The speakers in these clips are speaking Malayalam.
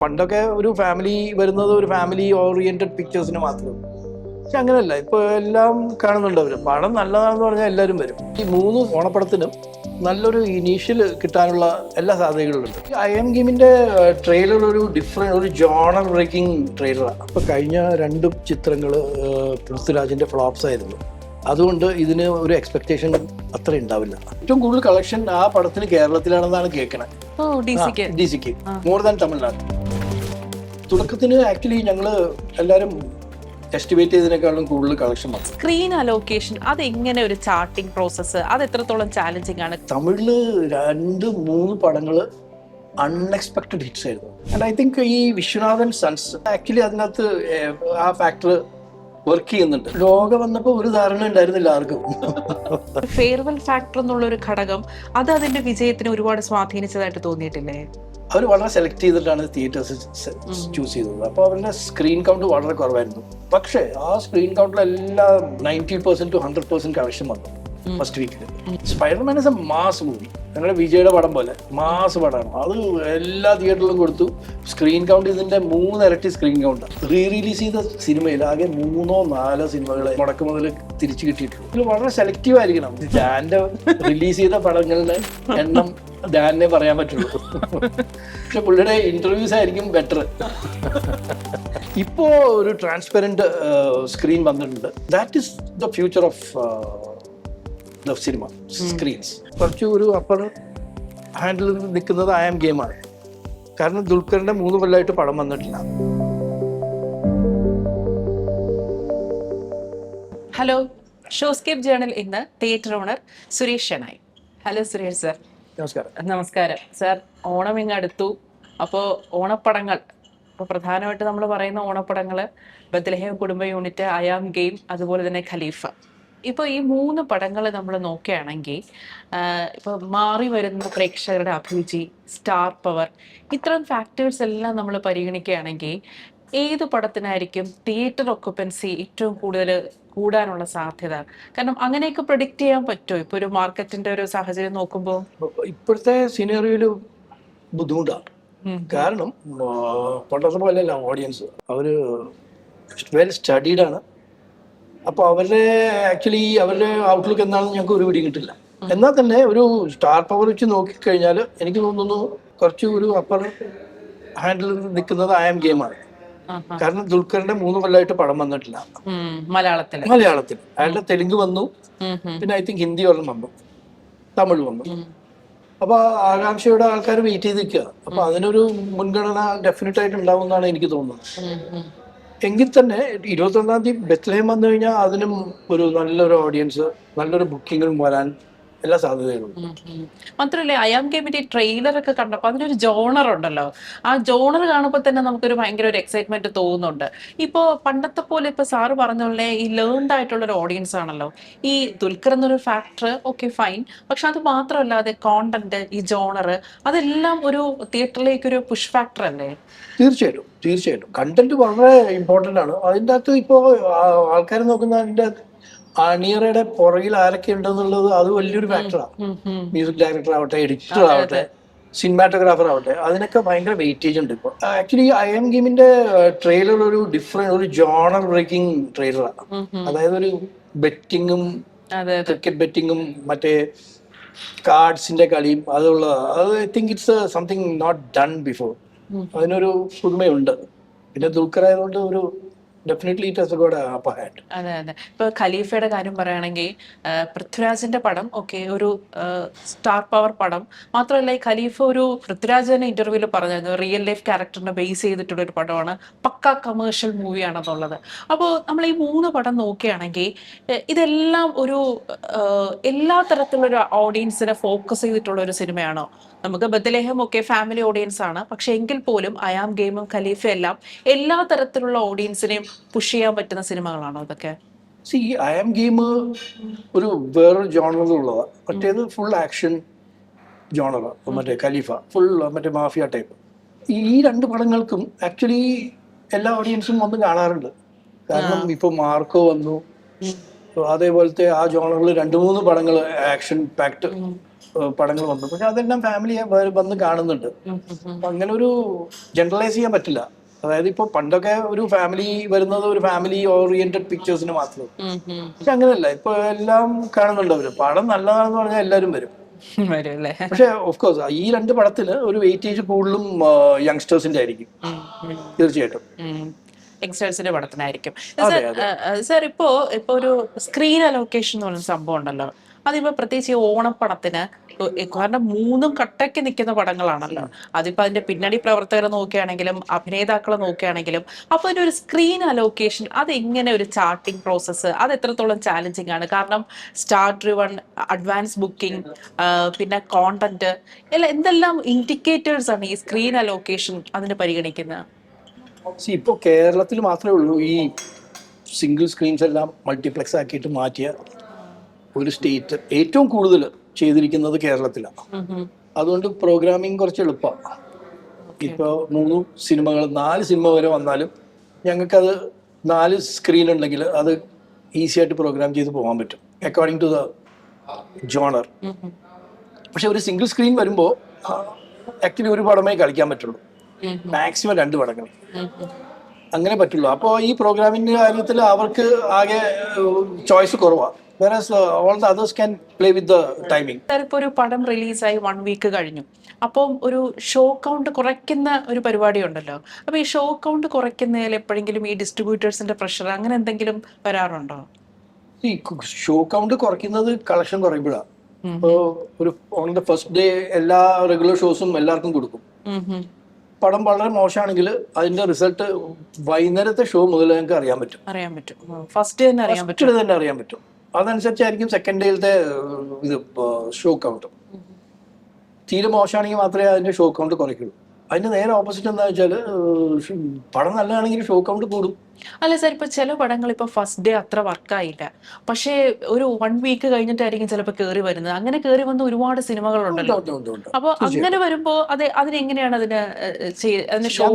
പണ്ടൊക്കെ ഒരു ഫാമിലി വരുന്നത് ഒരു ഫാമിലി ഓറിയന്റഡ് പിക്ചേഴ്സിന് മാത്രമേ. പക്ഷെ അങ്ങനെയല്ല, ഇപ്പൊ എല്ലാം കാണുന്നുണ്ട് അവര്. പടം നല്ലതാണെന്ന് പറഞ്ഞാൽ എല്ലാവരും വരും. ഈ 3 ഓണപ്പടത്തിനും നല്ലൊരു ഇനീഷ്യൽ കിട്ടാനുള്ള എല്ലാ സാധ്യതകളുണ്ട്. ഐ എം ഗെയിമിന്റെ ട്രെയിലർ ഒരു ഡിഫറെന്റ്, ഒരു ജോണർ ബ്രേക്കിംഗ് ട്രെയിലറാണ്. അപ്പൊ കഴിഞ്ഞ 2 ചിത്രങ്ങൾ പൃഥ്വിരാജിന്റെ ഫ്ലോപ്സ് ആയിരുന്നു. അതുകൊണ്ട് ഇതിന് ഒരു എക്സ്പെക്ടേഷൻ അത്ര ഉണ്ടാവില്ല. ഏറ്റവും കൂടുതൽ കളക്ഷൻ ആ പടത്തിന് കേരളത്തിലാണെന്നാണ് കേൾക്കണത്. ഡി സിക്ക് മോർ ദാൻ തമിഴ്നാട്. തുടക്കത്തിന് ആക്ച്വലി ഞങ്ങള് എല്ലാവരും എസ്റ്റിമേറ്റ് ചെയ്തതിനേക്കാളും കൂടുതൽ കളക്ഷൻ വന്നു. സ്ക്രീൻ അലോക്കേഷൻ അതെങ്ങനെ ഒരു ചാർട്ടിംഗ് പ്രോസസ്സ്, അത് എത്രത്തോളം ചാലഞ്ചിങ് ആണ്? തമിഴില് 2-3 പടങ്ങള് അൺഎക്സ്പെക്ടഡ് ഹിറ്റ്സ് ആയിരുന്നു. ആൻഡ് ഐ തിങ്ക് ഈ വിശ്വനാഥൻ സൺസ് ആക്ച്വലി അതിനകത്ത് ആ ഫാക്ടർ വർക്ക് ചെയ്യുന്നുണ്ട്. ലോകം വന്നപ്പോൾ ഒരു ധാരണ ഉണ്ടായിരുന്നില്ല ആർക്കും. ഫെയർവെൽ ഫാക്ടർ എന്നുള്ള ഒരു ഘടകം അത് അതിന്റെ വിജയത്തിന് ഒരുപാട് സ്വാധീനിച്ചതായിട്ട് തോന്നിയിട്ടില്ലേ? അവർ വളരെ സെലക്ട് ചെയ്തിട്ടാണ് തിയേറ്റേഴ്സ് ചൂസ് ചെയ്തത്. അപ്പോൾ അവരുടെ സ്ക്രീൻ കൗണ്ട് വളരെ കുറവായിരുന്നു. പക്ഷേ ആ സ്ക്രീൻ കൗണ്ടിലെല്ലാം 90% to 100% കളക്ഷൻ വന്നു ഫസ്റ്റ് വീക്കിൽ. Spiderman is A mass movie. ഞങ്ങളുടെ വിജയുടെ പടം പോലെ മാസ് പടമാണ്. അത് എല്ലാ തിയേറ്ററിലും കൊടുത്തു. സ്ക്രീൻ കൗണ്ട് ഇതിന്റെ 3 ഇരട്ടി സ്ക്രീൻ കൗണ്ടാണ്. റിലീസ് ചെയ്ത സിനിമയിൽ ആകെ 3-4 സിനിമകളെ മുടക്ക് മുതൽ തിരിച്ചു കിട്ടിയിട്ടുള്ളൂ. ഇതിൽ വളരെ സെലക്റ്റീവ് ആയിരിക്കണം. ഡാന്റെ റിലീസ് ചെയ്ത പടങ്ങളുടെ എണ്ണം ഡാനെ പറയാൻ പറ്റുള്ളൂ. പക്ഷെ പുള്ളിയുടെ ഇന്റർവ്യൂസ് ആയിരിക്കും ബെറ്റർ. ഇപ്പോ ഒരു ട്രാൻസ്പെറന്റ് സ്ക്രീൻ വന്നിട്ടുണ്ട്. That is the future of the cinema screens. കുറച്ച് ഒരു അപ്പർ ഹാൻഡിൽ നിൽക്കുന്നത് ഐ എം ഗെയിമാണ്. കാരണം ദുൽഖറിന്റെ 3 കൊല്ലമായിട്ട് പടം വന്നിട്ടില്ല. ഹലോ, ഷോസ്കേപ്പ് ജേണൽ ഇന്ന് theatre owner Suresh Shenoy. Hello Suresh sir. നമസ്കാരം. നമസ്കാരം സർ. ഓണം ഇങ്ങ് അടുത്തു. അപ്പോൾ ഓണപ്പടങ്ങൾ, ഇപ്പോൾ പ്രധാനമായിട്ട് നമ്മൾ പറയുന്ന ഓണപ്പടങ്ങൾ ബത്ലഹേം കുടുംബ യൂണിറ്റ്, ഐ ആം ഗെയിം, അതുപോലെ തന്നെ ഖലീഫ. ഇപ്പോൾ ഈ 3 പടങ്ങൾ നമ്മൾ നോക്കുകയാണെങ്കിൽ ഇപ്പോൾ മാറി വരുന്ന പ്രേക്ഷകരുടെ അഭിരുചി, സ്റ്റാർ പവർ, ഇത്തരം ഫാക്ടേഴ്സ് എല്ലാം നമ്മൾ പരിഗണിക്കുകയാണെങ്കിൽ ഏത് പടത്തിനായിരിക്കും തിയേറ്റർ ഒക്കുപ്പൻസി ഏറ്റവും കൂടുതൽ കൂടാനുള്ള സാധ്യത? കാരണം അങ്ങനെയൊക്കെ പ്രഡിക്റ്റ് ചെയ്യാൻ പറ്റുമോ ഇപ്പോൾ ഒരു മാർക്കറ്റിന്റെ ഒരു സാഹചര്യം നോക്കുമ്പോൾ? ഇപ്പോഴത്തെ സിനറിയോയില് ബുദ്ധിമുട്ടാണ്. കാരണം പണ്ടത്തെ പോലെയല്ല ഓഡിയൻസ്. അവര് വെൽ സ്റ്റഡീഡ് ആണ്. അപ്പോൾ അവരുടെ ആക്ച്വലി അവരുടെ ഔട്ട്ലുക്ക് എന്താണെന്ന് ഞങ്ങൾക്ക് ഒരു പിടി കിട്ടില്ല. എന്നാൽ തന്നെ ഒരു സ്റ്റാർ പവർ വെച്ച് നോക്കിക്കഴിഞ്ഞാൽ എനിക്ക് തോന്നുന്നു കുറച്ച് ഒരു അപ്പർ ഹാൻഡിൽ നിൽക്കുന്നത് ഐ എം ഗെയിമാണ്. കാരണം ദുൽഖറിന്റെ 3 കൊല്ലമായിട്ട് പടം വന്നിട്ടില്ല മലയാളത്തിൽ. അയാളുടെ തെലുങ്ക് വന്നു, പിന്നെ ഐ തിങ്ക് ഹിന്ദി ഒരെണ്ണം വന്നു, തമിഴ് വന്നു. അപ്പൊ ആകാംക്ഷയുടെ ആൾക്കാർ വെയിറ്റ് ചെയ്ത് നിൽക്കുക. അപ്പൊ അതിനൊരു മുൻഗണന ഡെഫിനറ്റ് ആയിട്ട് ഉണ്ടാവും എന്നാണ് എനിക്ക് തോന്നുന്നത്. എങ്കിൽ തന്നെ 21-ാം തീയതി ബെത്ലഹേം വന്നു കഴിഞ്ഞാൽ അതിനും ഒരു നല്ലൊരു ഓഡിയൻസ്, നല്ലൊരു ബുക്കിങ്ങും വരാൻ എല്ലാ സാധ്യതകളും. മാത്രമല്ല ഐ ആം ഗെയിമിന്റെ ട്രെയിലർ ഒക്കെ കണ്ടപ്പോൾ അതിനൊരു ജോണർ ഉണ്ടല്ലോ. ആ ജോണർ കാണുമ്പോൾ തന്നെ നമുക്കൊരു ഭയങ്കര ഒരു എക്സൈറ്റ്മെന്റ് തോന്നുന്നുണ്ട്. ഇപ്പോൾ പണ്ടത്തെ പോലെ ഇപ്പൊ സാറ് പറഞ്ഞ പോലെ ഈ ലേൺഡ് ആയിട്ടുള്ള ഒരു ഓഡിയൻസ് ആണല്ലോ ഈ ദുൽഖർ എന്നൊരു ഫാക്ടർ. Okay fine. പക്ഷെ അത് മാത്രമല്ലാതെ കോണ്ടന്റ്, ഈ ജോണർ, അതെല്ലാം ഒരു തിയേറ്ററിലേക്ക് ഒരു പുഷ് ഫാക്ടർ അല്ലേ? തീർച്ചയായിട്ടും കണ്ടന്റ് വളരെ ഇമ്പോർട്ടന്റ് ആണ്. അതിൻ്റെ അകത്ത് ഇപ്പോ ആൾക്കാർ നോക്കുന്ന അതിന്റെ അണിയറയുടെ പുറകിൽ ആരൊക്കെ ഉണ്ടെന്നുള്ളത് അത് വലിയൊരു ഫാക്ടറാണ്. മ്യൂസിക് ഡയറക്ടർ ആവട്ടെ, എഡിറ്റർ ആവട്ടെ, സിനിമാറ്റോഗ്രാഫർ ആവട്ടെ, അതിനൊക്കെ ഭയങ്കര വെയിറ്റേജ് ഉണ്ട് ഇപ്പോൾ. ആക്ച്വലി ഐ എം ഗെയിമിന്റെ ട്രെയിലർ ഒരു ഡിഫറെന്റ്, ഒരു ജോണർ ബ്രേക്കിംഗ് ട്രെയിലറാണ്. അതായത് ഒരു ബെറ്റിങ്ങും, ക്രിക്കറ്റ് ബെറ്റിങ്ങും മറ്റേ കാർഡ്സിന്റെ കളിയും അതുള്ള, അത് I think it's something not done before. അതിനൊരു പുതുമയുണ്ട്. പിന്നെ ദുൽഖർ ആയതുകൊണ്ട് ഒരു definitely it has got a upper hand. അതെ. ഇപ്പൊ ഖലീഫയുടെ കാര്യം പറയുകയാണെങ്കിൽ പൃഥ്വിരാജിന്റെ പടം ഓക്കെ ഒരു സ്റ്റാർ പവർ പടം മാത്രമല്ല, ഈ ഖലീഫ ഒരു പൃഥ്വിരാജ് തന്നെ ഇന്റർവ്യൂവിൽ പറഞ്ഞിരുന്നു റിയൽ ലൈഫ് ക്യാരക്ടറിനെ ബേസ് ചെയ്തിട്ടുള്ള ഒരു പടമാണ്, പക്ക കമേഴ്ഷ്യൽ മൂവിയാണെന്നുള്ളത്. അപ്പോൾ നമ്മൾ ഈ 3 പടം നോക്കുകയാണെങ്കിൽ ഇതെല്ലാം ഒരു എല്ലാ തരത്തിലുള്ള ഒരു ഓഡിയൻസിനെ ഫോക്കസ് ചെയ്തിട്ടുള്ള ഒരു സിനിമയാണോ? നമുക്ക് ബത്ലഹേം ഒക്കെ ഫാമിലി ഓഡിയൻസ് ആണ്, പക്ഷെ എങ്കിൽ പോലും ഐ ആം ഗെയിമും ഖലീഫ എല്ലാം എല്ലാ തരത്തിലുള്ള ഓഡിയൻസിനെയും പുഷ് ചെയ്യാൻ പറ്റുന്ന സിനിമകളാണോ ഇതൊക്കെ? ഐ ആം ഗെയിം ഒരു വേറൊരു ജോണറിലുള്ളതാണ്. മറ്റേത് ഫുൾ ആക്ഷൻ ജോണറാണ്. മറ്റേ ഖലീഫ ഫുൾ മറ്റേ മാഫിയ ടൈപ്പ്. ഈ 2 പടങ്ങൾക്കും ആക്ച്വലി എല്ലാ ഓഡിയൻസും വന്ന് കാണാറുണ്ട്. കാരണം ഇപ്പൊ മാർക്കോ വന്നു, അതേപോലത്തെ ആ ജോണറിൽ 2-3 പടങ്ങൾ ആക്ഷൻ പാക്ട് പടങ്ങൾ വന്നു. പക്ഷെ അതെല്ലാം ഫാമിലി വന്ന് കാണുന്നുണ്ട്. അപ്പൊ അങ്ങനെ ഒരു ജനറലൈസ് ചെയ്യാൻ പറ്റില്ല. അതായത് ഇപ്പൊ പണ്ടൊക്കെ ഒരു ഫാമിലി വരുന്നത് ഒരു ഫാമിലി ഓറിയന്റഡ് പിക്ചേഴ്സിന് മാത്രം. പക്ഷെ അങ്ങനെയല്ല, ഇപ്പൊ എല്ലാം കാണുന്നുണ്ട് അവര്. പടം നല്ലതാണെന്ന് പറഞ്ഞാൽ എല്ലാവരും വരും. പക്ഷെ ഓഫ് കോഴ്സ് ഈ 2 പടത്തില് ഒരു വെയിറ്റേജ് കൂടുതലും യങ്സ്റ്റേഴ്സിന്റെ ആയിരിക്കും തീർച്ചയായിട്ടും. യങ്സ്റ്റേഴ്സിന്റെ പടത്തിനായിരിക്കും. അതെ അതെ. സാർ ഇപ്പോ ഒരു സ്ക്രീൻ അലോക്കേഷൻ എന്ന് പറയുന്ന സംഭവം ഉണ്ടല്ലോ, അതിപ്പോ പ്രത്യേകിച്ച് ഈ ഓണപ്പടത്തിന് കാരണം 3ഉം കട്ടയ്ക്ക് നിൽക്കുന്ന പടങ്ങളാണല്ലോ. അതിപ്പോ അതിന്റെ പിന്നണി പ്രവർത്തകരെ നോക്കുകയാണെങ്കിലും അഭിനേതാക്കളെ നോക്കുകയാണെങ്കിലും, അപ്പൊ അതിന്റെ ഒരു സ്ക്രീൻ അലോക്കേഷൻ അത് എങ്ങനെ ഒരു ചാർട്ടിംഗ് പ്രോസസ്സ് അത് എത്രത്തോളം ചാലഞ്ചിങ് ആണ്? കാരണം സ്റ്റാർ ഡ്രിവൺ, അഡ്വാൻസ് ബുക്കിംഗ്, പിന്നെ കോണ്ടന്റ് എന്തെല്ലാം ഇൻഡിക്കേറ്റേഴ്സ് ആണ് ഈ സ്ക്രീൻ അലോക്കേഷൻ അതിന് പരിഗണിക്കുന്നത്? ഇപ്പോൾ കേരളത്തിൽ മാത്രമേ ഉള്ളൂ ഈ സിംഗിൾ സ്ക്രീൻസ് എല്ലാം മൾട്ടിപ്ലെക്സ് ആക്കിയിട്ട് മാറ്റിയ ഒരു സ്റ്റേറ്റ്. ഏറ്റവും കൂടുതൽ ചെയ്തിരിക്കുന്നത് കേരളത്തിലാണ്. അതുകൊണ്ട് പ്രോഗ്രാമിംഗ് കുറച്ച് എളുപ്പമാണ്. ഇപ്പോൾ 3 സിനിമകൾ 4 സിനിമ വരെ വന്നാലും ഞങ്ങൾക്കത് 4 സ്ക്രീൻ ഉണ്ടെങ്കിൽ അത് ഈസി ആയിട്ട് പ്രോഗ്രാം ചെയ്ത് പോകാൻ പറ്റും അക്കോർഡിംഗ് ടു ദ ജോണർ. പക്ഷെ ഒരു സിംഗിൾ സ്ക്രീൻ വരുമ്പോൾ ആക്ച്വലി ഒരു പടമേ കളിക്കാൻ പറ്റുള്ളൂ, മാക്സിമം 2 പടങ്ങൾ അങ്ങനെ പറ്റുള്ളൂ. അപ്പോൾ ഈ പ്രോഗ്രാമിന്റെ കാര്യത്തിൽ അവർക്ക് ആകെ ചോയ്സ് കുറവാണ്. whereas all the others can play with the timing. ഇപ്പൊ ഒരു പടം റിലീസായി 1 വീക്ക് കഴിഞ്ഞു, അപ്പം ഒരു ഷോ കൗണ്ട് കുറയ്ക്കുന്ന ഒരു പരിപാടി ഉണ്ടല്ലോ. അപ്പൊ ഈ ഷോ കൗണ്ട് കുറയ്ക്കുന്നതിൽ എപ്പോഴെങ്കിലും ഈ ഡിസ്ട്രിബ്യൂട്ടേഴ്സിന്റെ പ്രഷർ അങ്ങനെ എന്തെങ്കിലും വരാറുണ്ടോ? ഈ ഷോ കൗണ്ട് കുറയ്ക്കുന്നത് കളക്ഷൻ കുറയുമ്പോഴാണ്. ഇപ്പോൾ ഒരു ഓൺ ദ ഫസ്റ്റ് ഡേ എല്ലാ റെഗുലർ ഷോസും എല്ലാവർക്കും കൊടുക്കും. പടം വളരെ മോശമാണെങ്കിൽ അതിന്റെ റിസൾട്ട് വൈകുന്നേരത്തെ ഷോ മുതൽ ഞങ്ങൾക്ക് അറിയാൻ പറ്റും. ഫസ്റ്റ് തന്നെ അറിയാൻ പറ്റും. അതനുസരിച്ചായിരിക്കും സെക്കൻഡ് ഡേയിലത്തെ ഇത് ഷോ കൗണ്ട്. തീരെ മോശമാണെങ്കിൽ മാത്രമേ അതിന്റെ ഷോ കൗണ്ട് കുറയ്ക്കുള്ളൂ. അതിന്റെ നേരെ ഓപ്പോസിറ്റ് എന്താ വെച്ചാൽ പടം നല്ലതാണെങ്കിൽ ഷോ കൗണ്ട് കൂടും. അല്ല സാർ, ഇപ്പൊ ചില പടങ്ങൾ ഇപ്പൊ ഫസ്റ്റ് ഡേ അത്ര വർക്കായില്ല, പക്ഷേ ഒരു 1 വീക്ക് കഴിഞ്ഞിട്ടായിരിക്കും ചിലപ്പോൾ കയറി വരുന്നത്. അങ്ങനെ കയറി വന്ന ഒരുപാട് സിനിമകളുണ്ടല്ലോ. അപ്പൊ അങ്ങനെ വരുമ്പോ അതിനെങ്ങനെയാണ് അതിന് ഷോ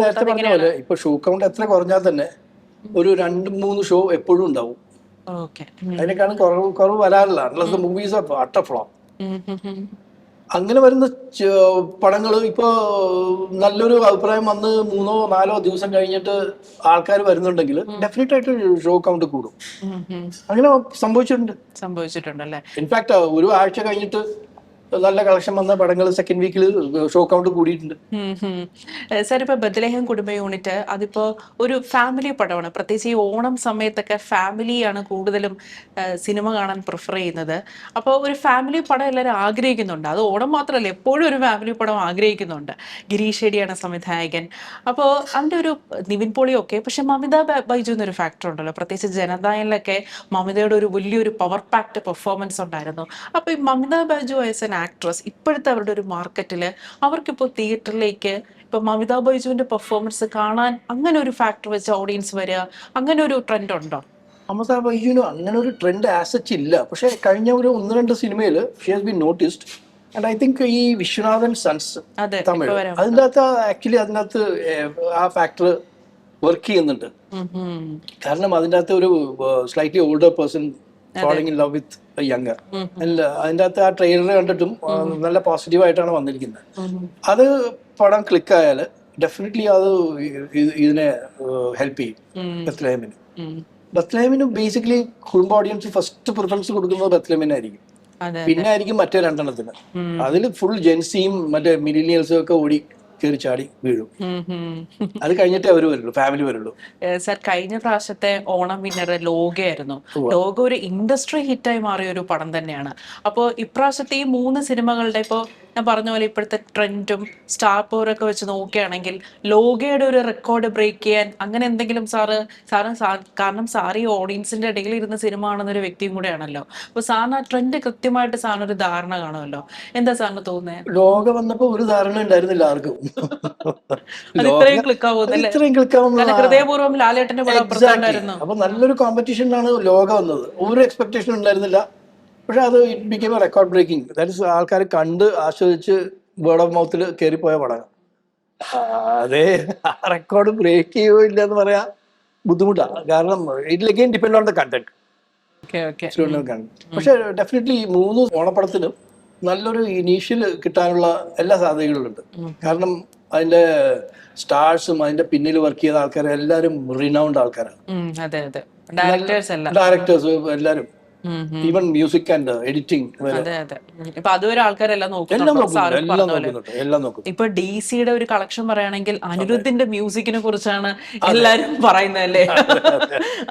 ഇപ്പൊ ഷോ കൗണ്ട് എത്ര കുറഞ്ഞാൽ തന്നെ ഒരു 2-3 ഷോ എപ്പോഴും ഉണ്ടാവും. അതിനേക്കാളും കുറവ് വരാറില്ല unless the movies are utter flop. അങ്ങനെ വരുന്ന പടങ്ങൾ ഇപ്പോ നല്ലൊരു അഭിപ്രായം വന്ന് 3-4 ദിവസം കഴിഞ്ഞിട്ട് ആൾക്കാർ വരുന്നുണ്ടെങ്കിൽ ഡെഫിനറ്റ് ആയിട്ട് ഷോ കൗണ്ട് കൂടും. അങ്ങനെ സംഭവിച്ചിട്ടുണ്ടല്ലേ? ഇൻഫാക്ട് ഒരു ആഴ്ച കഴിഞ്ഞിട്ട് നല്ല കളക്ഷൻ വന്ന പടങ്ങൾ സെക്കൻഡ് വീക്കിൽ ഷോ കൗണ്ട് കൂടിയിട്ടുണ്ട്. സാർ, ഇപ്പൊ ബത്ലഹേം കുടുംബ യൂണിറ്റ് അതിപ്പോ ഒരു ഫാമിലി പടമാണ്. പ്രത്യേകിച്ച് ഈ ഓണം സമയത്തൊക്കെ ഫാമിലിയാണ് കൂടുതലും സിനിമ കാണാൻ പ്രിഫർ ചെയ്യുന്നത്. അപ്പോൾ ഒരു ഫാമിലി പടം എല്ലാവരും ആഗ്രഹിക്കുന്നുണ്ട്. അത് ഓണം മാത്രമല്ല, എപ്പോഴും ഒരു ഫാമിലി പടം ആഗ്രഹിക്കുന്നുണ്ട്. ഗിരീഷ് ഷെഡിയാണ് സംവിധായകൻ. അപ്പോൾ അതിൻ്റെ ഒരു നിവിൻ പോളി ഒക്കെ. പക്ഷെ മമിത ബൈജു എന്നൊരു ഫാക്ടർ ഉണ്ടല്ലോ, പ്രത്യേകിച്ച് ജനതായിലൊക്കെ മമിതയുടെ ഒരു വലിയൊരു പവർ പാക്ഡ് പെർഫോമൻസ് ഉണ്ടായിരുന്നു. അപ്പോൾ ഈ Mamitha Baiju as an actress ഇപ്പോഴത്തെ അവരുടെ ഒരു മാർക്കറ്റിൽ അവർക്കിപ്പോൾ തിയേറ്ററിലേക്ക് ഇപ്പൊ മമിത ബൈജുവിന്റെ പെർഫോമൻസ് കാണാൻ അങ്ങനെ ഒരു ഫാക്ടർ വെച്ച് ഓഡിയൻസ് വരിക, അങ്ങനെ ഒരു ട്രെൻഡ് ഉണ്ടോ? മമിത ബൈജുവിന് അങ്ങനെ ഒരു ട്രെൻഡ് ആസച്ച് ഇല്ല. പക്ഷെ കഴിഞ്ഞ ഒരു 1-2 സിനിമയിൽ she has been noticed. And I think ഈ വിശ്വനാഥൻ സൺസ് തമിഴ് അതിൻ്റെ അകത്ത് ആക്ച്വലി അതിനകത്ത് ആ ഫാക്ടർ വർക്ക് ചെയ്യുന്നുണ്ട്. കാരണം അതിൻ്റെ അകത്ത് ഒരു slightly older person falling in love with a younger. അതിൻ്റെ അകത്ത് ആ ട്രെയിലർ കണ്ടിട്ടും നല്ല പോസിറ്റീവായിട്ടാണ് വന്നിരിക്കുന്നത്. അത് പടം ക്ലിക്കായാൽ ഡെഫിനറ്റ്ലി അത് ഇതിനെ ഹെൽപ്പ് ചെയ്യും. ബത്ലഹേമിന് ബേസിക്കലി കുടുംബ ഓഡിയൻസ് ഫസ്റ്റ് പ്രിഫറൻസ് കൊടുക്കുന്നത് ബത്ലഹേമിനായിരിക്കും, പിന്നെ ആയിരിക്കും മറ്റേ 2 അതിൽ ഫുൾ ജെൻസിയും മറ്റേ മില്ലിനിയൽസും ഒക്കെ ഓടി കയറി ചാടി വീഴും. അത് കഴിഞ്ഞിട്ടേ അവര് വരുള്ളൂ, ഫാമിലി വരുള്ളൂ. സാർ, കഴിഞ്ഞ പ്രാവശ്യത്തെ ഓണം വിന്നർ ലോകയായിരുന്നു. ലോക ഒരു ഇൻഡസ്ട്രി ഹിറ്റായി മാറിയ ഒരു പടം തന്നെയാണ്. അപ്പോൾ ഇപ്രാവശ്യത്തെ ഈ 3 സിനിമകളുടെ ഇപ്പോൾ ഞാൻ പറഞ്ഞ പോലെ ഇപ്പോഴത്തെ ട്രെൻഡും സ്റ്റാർ പവറൊക്കെ വെച്ച് നോക്കുകയാണെങ്കിൽ ലോകയുടെ ഒരു റെക്കോർഡ് ബ്രേക്ക് ചെയ്യാൻ അങ്ങനെ എന്തെങ്കിലും കാരണം സാർ ഈ ഓഡിയൻസിന്റെ ഇടയിൽ ഇരുന്ന സിനിമ കാണുന്ന ഒരു വ്യക്തിയും കൂടെ ആണല്ലോ. അപ്പൊ സാറിന് ആ ട്രെൻഡ് കൃത്യമായിട്ട് സാറിന് ഒരു ധാരണ കാണുമല്ലോ. എന്താ സാറിന് തോന്നുന്നത്? ലോക വന്നപ്പോ ഒരു ധാരണ ഉണ്ടായിരുന്നില്ല ആർക്കും. ഇത്രയും ക്ലിക്കാവുന്ന ഹൃദയപൂർവ്വം ലാലേട്ടന്റെ പടം. അപ്പൊ നല്ലൊരു കോമ്പറ്റീഷനിലാണ് ലോക വന്നത്. ഒരു എക്സ്പെക്ടേഷൻ ഉണ്ടായിരുന്നില്ല. പക്ഷെ അത് it became a record breaking. That is ആൾക്കാർ കണ്ട് ആസ്വദിച്ച് വേർഡ് ഓഫ് മൗത്തിൽ കയറിപ്പോയ പടമാണ്. അതെ, റെക്കോർഡ് ബ്രേക്ക് ചെയ്യുകയോ ഇല്ല എന്ന് പറയാ ബുദ്ധിമുട്ടാണ്. കാരണം it again depend on the content. പക്ഷെ ഡെഫിനറ്റ്ലി 3 ഓണപ്പടത്തിനും നല്ലൊരു ഇനീഷ്യൽ കിട്ടാനുള്ള എല്ലാ സാധ്യതകളുണ്ട്. കാരണം അതിന്റെ സ്റ്റാർസും അതിന്റെ പിന്നിൽ വർക്ക് ചെയ്ത ആൾക്കാരും എല്ലാവരും റിനൗണ്ട് ആൾക്കാരാണ്. അതെ അതെ, ഡയറക്ടേഴ്സ് എല്ലാം, ഡയറക്ടേഴ്സ് എല്ലാവരും, ഈവൻ മ്യൂസിക് ആൻഡ് എഡിറ്റിംഗ് അതെ അതെ. ഇപ്പൊ അതുവരെ ആൾക്കാരെല്ലാം എല്ലാം നോക്കുന്നുണ്ട്. നോക്കുന്നുണ്ട്, എല്ലാം നോക്കുന്നു. ഇപ്പൊ DC-യുടെ ഒരു കളക്ഷൻ പറയുകയാണെങ്കിൽ അനിരുദ്ധിന്റെ മ്യൂസിക്കിനെ കുറിച്ചാണ് എല്ലാരും പറയുന്നത് അല്ലേ?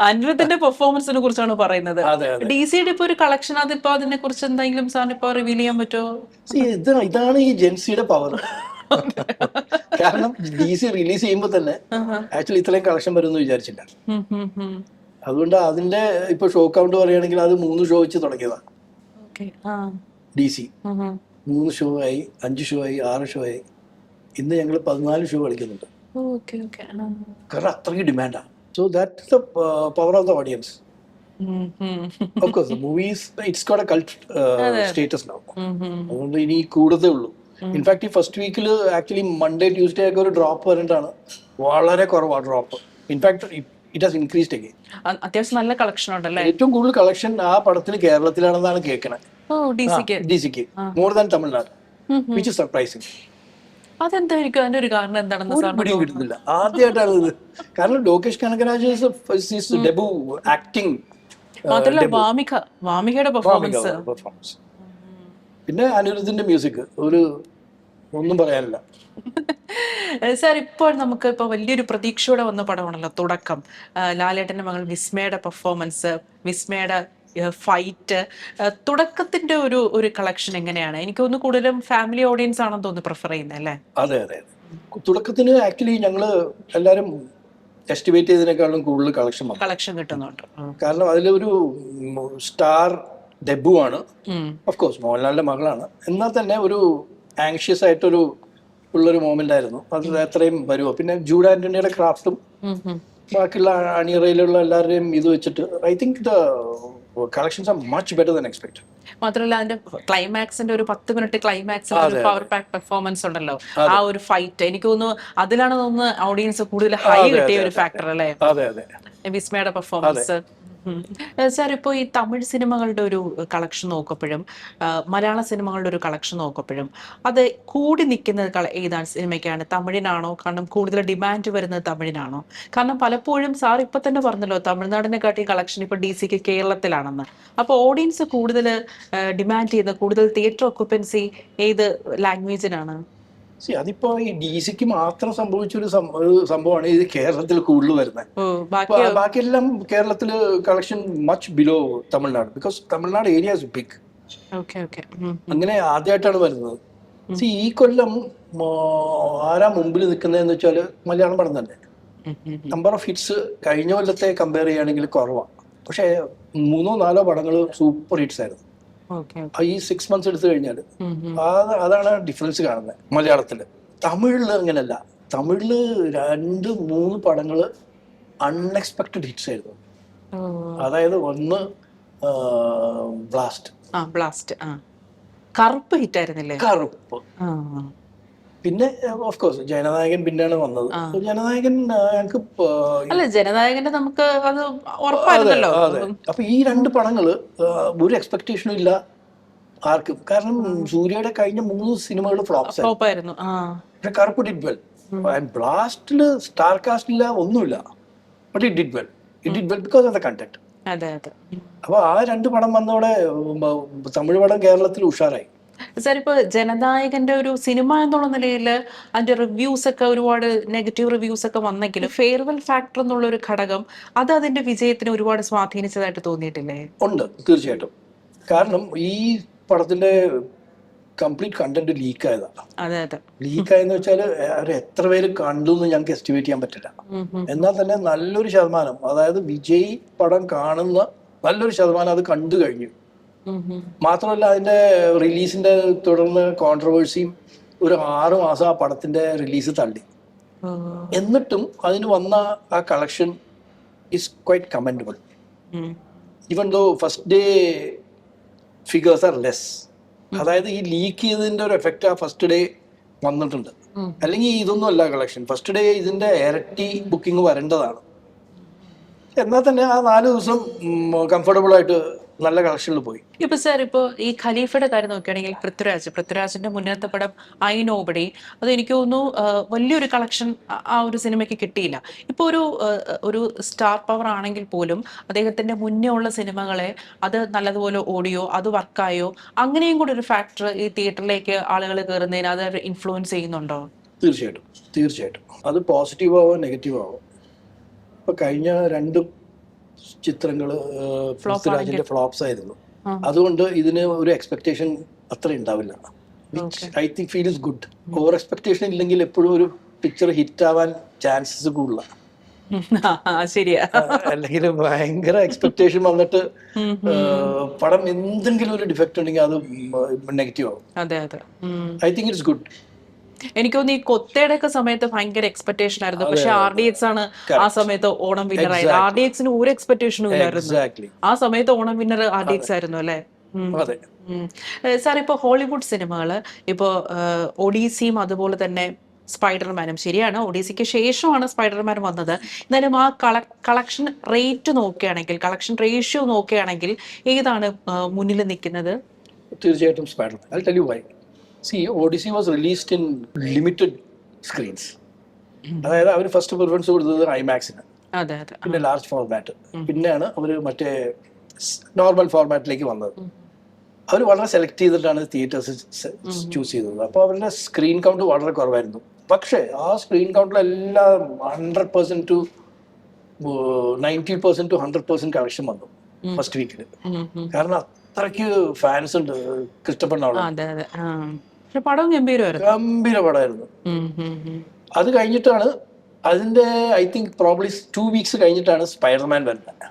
അനിരുദ്ധിന്റെ പെർഫോമൻസിനെ കുറിച്ചാണ് പറയുന്നത്. DC-യുടെ ഇപ്പൊ ഒരു കളക്ഷൻ, അതിപ്പോ അതിനെ കുറിച്ച് എന്തെങ്കിലും സാറിന് ഇപ്പൊ റിവീൽ ചെയ്യാൻ പറ്റുമോ? ഇതാണ് ഈ ജെൻസിയുടെ പവർ. കാരണം DC റിലീസ് ചെയ്യുമ്പോൾ തന്നെ ആക്ച്വലി ഇത്രയും കളക്ഷൻ വരുമെന്ന് വിചാരിച്ചില്ല. അതുകൊണ്ട് അതിന്റെ ഇപ്പൊ ഷോ കൗണ്ട് പറയുകയാണെങ്കിൽ അത് 3 ഷോ വെച്ച് തുടങ്ങിയതാണ്. DC 3 ഷോ ആയി, 5 ഷോ ആയി, 6 ഷോ ആയി. ഇന്ന് ഞങ്ങൾ 14 ഷോ കളിക്കുന്നുണ്ട്. കാരണം അത്രയ്ക്ക് ഡിമാൻഡാണ്. So that the power of the audience. Of course, the movies, it's got a cult status now. അതുകൊണ്ട് ഇനി കൂടുതലേ ഉള്ളൂ. ഇൻഫാക്ട് ഈ ഫസ്റ്റ് വീക്കിൽ ആക്ച്വലി മൺഡേ ട്യൂസ്ഡേ ഒക്കെ ഒരു ഡ്രോപ്പ് വരേണ്ടതാണ്. വളരെ കുറവാണ് drop. In fact it has increased again. അത്യാവശ്യം നല്ല കളക്ഷൻ ഉണ്ടല്ലേ? ഏറ്റവും കൂടുതൽ കളക്ഷൻ ആ പടത്തിന് കേരളത്തിലാണെന്നാണ് കേൾക്കണത്. DC-ക്ക് more than Tamil Nadu, which is surprising. അതെന്തായിരിക്കും അതിന്റെ ഒരു കാരണം? എന്താണെന്ന് പിടിയും കിട്ടുന്നില്ല. ആദ്യമായിട്ടാണ് ഇത്. കാരണം ലോകേഷ് കനകരാജ് ഡെബ്യൂ ആക്ടിങ്, മാത്രമല്ല വാമികയുടെ പെർഫോമൻസ്, പിന്നെ അനിരുദ്ധിന്റെ മ്യൂസിക്, ഒന്നും പറയാനില്ല. സാർ, ഇപ്പോൾ നമുക്ക് ഇപ്പൊ വലിയൊരു പ്രതീക്ഷയോടെ വന്ന പടമാണല്ലോ തുടക്കം. ലാലേട്ടന്റെ മകൾ വിസ്മയുടെ പെർഫോമൻസ്, വിസ്മയുടെ ഫൈറ്റ്, തുടക്കത്തിന്റെ ഒരു കളക്ഷൻ എങ്ങനെയാണ്? എനിക്ക് തോന്നുന്നു കൂടുതലും ഫാമിലി ഓഡിയൻസ് ആണെന്ന് തോന്നുന്നു പ്രിഫർ ചെയ്യുന്നത് അല്ലേ? അതെ. തുടക്കത്തിന് ആക്ച്വലി ഞങ്ങള് എല്ലാരും എസ്റ്റിമേറ്റ് ചെയ്തതിനേക്കാളും കൂടുതൽ കളക്ഷൻ കിട്ടുന്നുണ്ട്. കാരണം അതിലൊരു സ്റ്റാർ ഡെബ്യൂ ആണ്. ഓഫ് കോഴ്സ് മോഹൻലാലിന്റെ മകളാണ്. എന്നാൽ തന്നെ ഒരു ആങ്ഷ്യസ് ആയിട്ടൊരു ഉള്ളൊരു മൊമെന്റ് ആയിരുന്നു. അത് എത്രയും വരുമോ. പിന്നെ ജൂഡ് ആന്റണിയുടെ ക്രാഫ്റ്റും ബാക്കിയുള്ള അണിയറയിലുള്ള എല്ലാവരുടെയും ഇത് വെച്ചിട്ട് I think the collections are much better than expected. മാത്രമല്ല അതിന്റെ ക്ലൈമാക്സിന്റെ ഒരു 10 minute climax power pack performance ഉണ്ടല്ലോ, ആ ഒരു ഫൈറ്റ് എനിക്ക് തോന്നുന്നു അതിലാണ് തോന്നുന്നു ഓഡിയൻസ് കൂടുതൽ ഹൈ കിട്ടിയ ഒരു ഫാക്ടർ അല്ലേ വിസ്മയുടെ പെർഫോമൻസ്. സാർ, ഇപ്പോൾ ഈ തമിഴ് സിനിമകളുടെ ഒരു കളക്ഷൻ നോക്കപ്പോഴും മലയാള സിനിമകളുടെ ഒരു കളക്ഷൻ നോക്കപ്പോഴും അത് കൂടി നിൽക്കുന്നത് ഏതാണ് സിനിമയ്ക്കാണ്? തമിഴിനാണോ? കാരണം കൂടുതൽ ഡിമാൻഡ് വരുന്നത് തമിഴിനാണോ? കാരണം പലപ്പോഴും സാർ ഇപ്പൊ തന്നെ പറഞ്ഞല്ലോ തമിഴ്നാടിനെ കാട്ടി കളക്ഷൻ ഇപ്പൊ DC-ക്ക് കേരളത്തിലാണെന്ന്. അപ്പോൾ ഓഡിയൻസ് കൂടുതൽ ഡിമാൻഡ് ചെയ്യുന്ന, കൂടുതൽ തിയേറ്റർ ഒക്കുപ്പൻസി ഏത് ലാംഗ്വേജിനാണ്? അതിപ്പോ ഈ DC-ക്ക് മാത്രം സംഭവിച്ചൊരു സംഭവമാണ് ഇത് കേരളത്തിൽ കൂടുതൽ വരുന്നത്. ബാക്കിയെല്ലാം കേരളത്തില് collection much below Tamil Nadu, because Tamil Nadu area is big. അങ്ങനെ ആദ്യമായിട്ടാണ് വരുന്നത്. ഈ കൊല്ലം ആരാ മുമ്പിൽ നിൽക്കുന്നതെന്ന് വെച്ചാല് മലയാളം പടം തന്നെ. നമ്പർ ഓഫ് ഹിറ്റ്സ് കഴിഞ്ഞ കൊല്ലത്തെ കമ്പയർ ചെയ്യുകയാണെങ്കിൽ കുറവാണ്. പക്ഷെ 3-4 പടങ്ങൾ സൂപ്പർ ഹിറ്റ്സ് ആയിരുന്നു ഈ 6 months എടുത്തു കഴിഞ്ഞാൽ. അതാണ് ഡിഫറൻസ് കാണുന്നത് മലയാളത്തില്. തമിഴില് അങ്ങനെയല്ല. തമിഴില് 2-3 പടങ്ങള് അൺഎക്സ്പെക്ടഡ് ഹിറ്റ്സ് ആയിരുന്നു. അതായത് ഒന്ന് ബ്ലാസ്റ്റ്, കറുപ്പ് ഹിറ്റ് ആയിരുന്നില്ലേ? കറുപ്പ്. പിന്നെ ഓഫ് കോഴ്സ് ജനനായകൻ പിന്നെയാണ് വന്നത്. ജനനായകൻ ഞങ്ങൾക്ക് ജനനായകന്റെ നമുക്ക് അത് ഉറപ്പായിരുന്നല്ലോ. അപ്പൊ ഈ 2 പടങ്ങള് ഒരു എക്സ്പെക്ടേഷനും ഇല്ല ആർക്കും. കാരണം സൂര്യയുടെ കഴിഞ്ഞ 3 സിനിമകൾ ഫ്ലോപ്പ് ആയിരുന്നു. പക്ഷെ കറുപ്പ് ഡിഡ് വെൽ. ബ്ലാസ്റ്റില് സ്റ്റാർ കാസ്റ്റില്ല, ഒന്നുമില്ല. But it did well. It did well because of the content. അപ്പൊ ആ 2 പടം വന്നതോടെ തമിഴ് പടം കേരളത്തിൽ ഉഷാറായി. സാർ, ഇപ്പൊ ജനനായകന്റെ ഒരു സിനിമ എന്നുള്ള നിലയിൽ അതിന്റെ റിവ്യൂസ് ഒക്കെ ഒരുപാട് നെഗറ്റീവ് റിവ്യൂസ് ഒക്കെ വന്നെങ്കിലും ഫെയർവെൽ ഫാക്ടർ എന്നുള്ള ഒരു ഘടകം അത് അതിന്റെ വിജയത്തിന് ഒരുപാട് സ്വാധീനിച്ചതായിട്ട് തോന്നിയിട്ടില്ലേ? ഉണ്ട്, തീർച്ചയായിട്ടും. കാരണം ഈ പടത്തിന്റെ കംപ്ലീറ്റ് കണ്ടന്റ് ലീക്ക് ആയതാണ്. ലീക്ക് ആയെന്ന് വെച്ചാല് എത്ര പേര് കണ്ടു എന്ന് ഞങ്ങൾക്ക് എസ്റ്റിമേറ്റ് ചെയ്യാൻ പറ്റില്ല. എന്നാൽ തന്നെ നല്ലൊരു ശതമാനം, അതായത് വിജയ് പടം കാണുന്ന നല്ലൊരു ശതമാനം അത് കണ്ടു കഴിഞ്ഞു. മാത്രമല്ല അതിന്റെ റിലീസിന്റെ തുടർന്ന് കോൺട്രവേഴ്സിയും ഒരു 6 മാസം ആ പടത്തിന്റെ റിലീസ് തള്ളി. എന്നിട്ടും അതിന് വന്ന ആ collection is quite commendable. Even though first day figures are less. അതായത് ഈ ലീക്ക് ചെയ്തതിന്റെ ഒരു എഫക്റ്റ് ആ ഫസ്റ്റ് ഡേ വന്നിട്ടുണ്ട്. അല്ലെങ്കിൽ ഇതൊന്നും അല്ല കളക്ഷൻ. ഫസ്റ്റ് ഡേ ഇതിന്റെ ഇരട്ടി ബുക്കിംഗ് വരേണ്ടതാണ്. എന്നാൽ തന്നെ ആ 4 ദിവസം കംഫർട്ടബിൾ ആയിട്ട് നല്ല കളക്ഷനിൽ പോയി. ഇപ്പൊ സാർ ഇപ്പോ ഈ ഖലീഫയുടെ കാര്യം നോക്കുകയാണെങ്കിൽ പൃഥ്വിരാജിന്റെ മുന്നത്തെ പടം ഐ നോബഡി, അത് എനിക്ക് തോന്നുന്നു വലിയൊരു കളക്ഷൻ ആ ഒരു സിനിമയ്ക്ക് കിട്ടിയില്ല. ഇപ്പൊ ഒരു സ്റ്റാർ പവർ ആണെങ്കിൽ പോലും അദ്ദേഹത്തിന്റെ മുന്നേ ഉള്ള സിനിമകളെ അത് നല്ലതുപോലെ ഓടിയോ അത് വർക്കായോ, അങ്ങനെയും കൂടി ഒരു ഫാക്ടർ ഈ തിയേറ്ററിലേക്ക് ആളുകൾ കയറുന്നതിന് അത് ഇൻഫ്ലുവൻസ് ചെയ്യുന്നുണ്ടോ? തീർച്ചയായിട്ടും അത് പോസിറ്റീവ് ആവോ നെഗറ്റീവ് ആവോ. ഇപ്പൊ കഴിഞ്ഞ 2 ചിത്രങ്ങൾ പൃഥ്വിരാജിന്റെ ഫ്ലോപ്സ് ആയിരുന്നു. അതുകൊണ്ട് ഇതിന് ഒരു എക്സ്പെക്ടേഷൻ അത്ര ഉണ്ടാവില്ല. I think feel is good. Over expectation ഇല്ലെങ്കിൽ എപ്പോഴും ഒരു പിക്ചർ ഹിറ്റ് ആവാൻ ചാൻസസ് കൂടുതലാണ്. ശരിയാ. അല്ലെങ്കിൽ ഭയങ്കര എക്സ്പെക്ടേഷൻ വന്നിട്ട് പടം എന്തെങ്കിലും ഒരു ഡിഫക്റ്റ് ഉണ്ടെങ്കിൽ അത് നെഗറ്റീവ് ആവും. അതെ അതെ. I think it's good. എനിക്ക് തോന്നുന്നു ഈ കൊത്തയുടെ ഒക്കെ സമയത്ത് ഭയങ്കര എക്സ്പെക്ടേഷൻ ആയിരുന്നു, പക്ഷെ RDX ആണ് ആ സമയത്ത് ഓണം വിന്നർ ആയത്. RDXന് ഒരു എക്സ്പെക്ടേഷനും ഇല്ലായിരുന്നു. ആ സമയത്ത് ഓണം വിന്നർ RDX ആയിരുന്നു അല്ലെ? സാർ ഇപ്പൊ ഹോളിവുഡ് സിനിമകള് ഇപ്പോ ഒഡീസിയും അതുപോലെ തന്നെ സ്പൈഡർമാനും, ശരിയാണ് ഒഡീസിക്ക് ശേഷമാണ് സ്പൈഡർമാൻ വന്നത്, എന്നാലും ആ കളക്ഷൻ റേറ്റ് നോക്കുകയാണെങ്കിൽ, കളക്ഷൻ റേഷ്യോ നോക്കുകയാണെങ്കിൽ ഏതാണ് മുന്നിൽ നിൽക്കുന്നത്? തീർച്ചയായിട്ടും Spiderman. I'll tell you why. See, Odyssey was released in limited screens. അതായത് അവർ ഫസ്റ്റ് പ്രിഫറൻസ് കൊടുത്തത് IMAX-ന്, പിന്നെ ലാർജ് ഫോർമാറ്റ്, പിന്നെയാണ് അവർ മറ്റേ നോർമൽ ഫോർമാറ്റിലേക്ക് വന്നത്. അവർ വളരെ സെലക്ട് ചെയ്തിട്ടാണ് തിയേറ്റേഴ്സ് ചൂസ് ചെയ്തത്. അപ്പോൾ അവരുടെ സ്ക്രീൻ കൗണ്ട് വളരെ കുറവായിരുന്നു. പക്ഷേ ആ സ്ക്രീൻ കൗണ്ടിലെല്ലാം 100% to 90% to 100% കളക്ഷൻ വന്നു ഫസ്റ്റ് വീക്കിൽ. കാരണം അത്രയ്ക്ക് ഫാൻസ് ഉണ്ട് ഇഷ്ടപ്പെടുന്ന ആളാണ്. പടം ഗംഭീര പടമായിരുന്നു. അത് കഴിഞ്ഞിട്ടാണ് അതിന്റെ ഐ തിങ്ക് പ്രോബ്ലി 2 വീക്സ് കഴിഞ്ഞിട്ടാണ് സ്പൈഡർമാൻ വരുന്നത്.